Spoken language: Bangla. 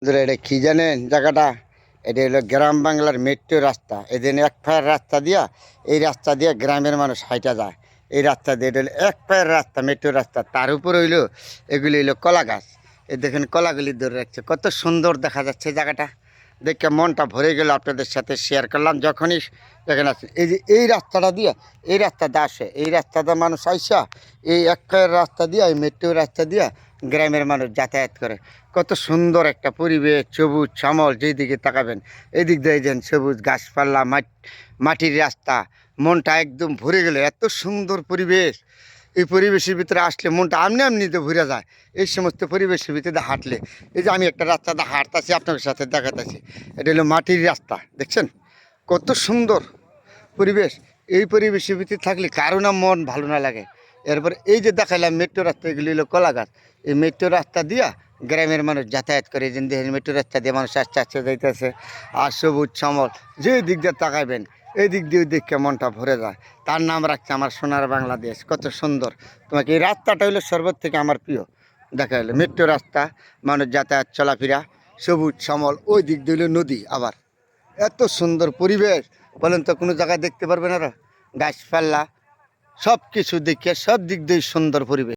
বন্ধুরা, এটা কি জানেন জায়গাটা? এটা হলো গ্রাম বাংলার মেট্রো রাস্তা। এদিন এক পায়ের রাস্তা দিয়া, এই রাস্তা দিয়ে গ্রামের মানুষ হাইটা যায়। এই রাস্তা দিয়ে এটা হলো এক পায়ের রাস্তা, মেট্রো রাস্তা। তার উপর হইলো এগুলি হইলো কলা গাছ। এই দেখেন কলাগুলি ধরে রাখছে, কত সুন্দর দেখা যাচ্ছে জায়গাটা। দেখে মনটা ভরে গেল, আপনাদের সাথে শেয়ার করলাম। যখনই দেখেন আছে এই যে এই রাস্তাটা দিয়ে, এই রাস্তাটা আসে, এই রাস্তাটা মানুষ আইসা এই এক পায়ের রাস্তা দিয়া, এই মেট্রো রাস্তা দিয়া গ্রামের মানুষ যাতায়াত করে। কত সুন্দর একটা পরিবেশ, সবুজ শ্যামল, যেদিকে তাকাবেন এদিক দিয়ে যেন সবুজ গাছপালা, মাটির রাস্তা। মনটা একদম ভরে গেল, এত সুন্দর পরিবেশ। এই পরিবেশের ভিতরে আসলে মনটা আমনি আমনিতে ভরে যায়। এই সমস্ত পরিবেশের ভিতরে হাঁটলে, এই যে আমি একটা রাস্তাতে হাঁটতেছি, আপনাদের সাথে দেখাতেছি। এটা হলো মাটির রাস্তা, দেখছেন কত সুন্দর পরিবেশ। এই পরিবেশের ভিতরে থাকলে কারো না মন ভালো না লাগে। এরপর এই যে দেখাইলাম মেট্রো রাস্তা, এগুলি হলো কলা গাছ। এই মেট্রো রাস্তা দিয়া গ্রামের মানুষ যাতায়াত করে। যেন দেখেন মেট্রো রাস্তা দিয়ে মানুষ আস্তে আস্তে যাইতেছে। আর সবুজ শ্যামল, যে দিক দিয়ে তাকাইবেন এই দিক দিয়ে দেখে মনটা ভরে যায়। তার নাম রাখছে আমার সোনার বাংলাদেশ। কত সুন্দর! তোমাকে এই রাস্তাটা হলো সর্বত থেকে আমার প্রিয়। দেখা হলো মেট্রো রাস্তা, মানুষ যাতায়াত চলাফেরা, সবুজ শ্যামল, ওই দিক দিয়ে হলো নদী। আবার এত সুন্দর পরিবেশ বলেন তো, কোনো জায়গায় দেখতে পারবেন? আর গাছপালা সব কিছু দেখে সব দিক দিয়ে সুন্দর পরিবেশ।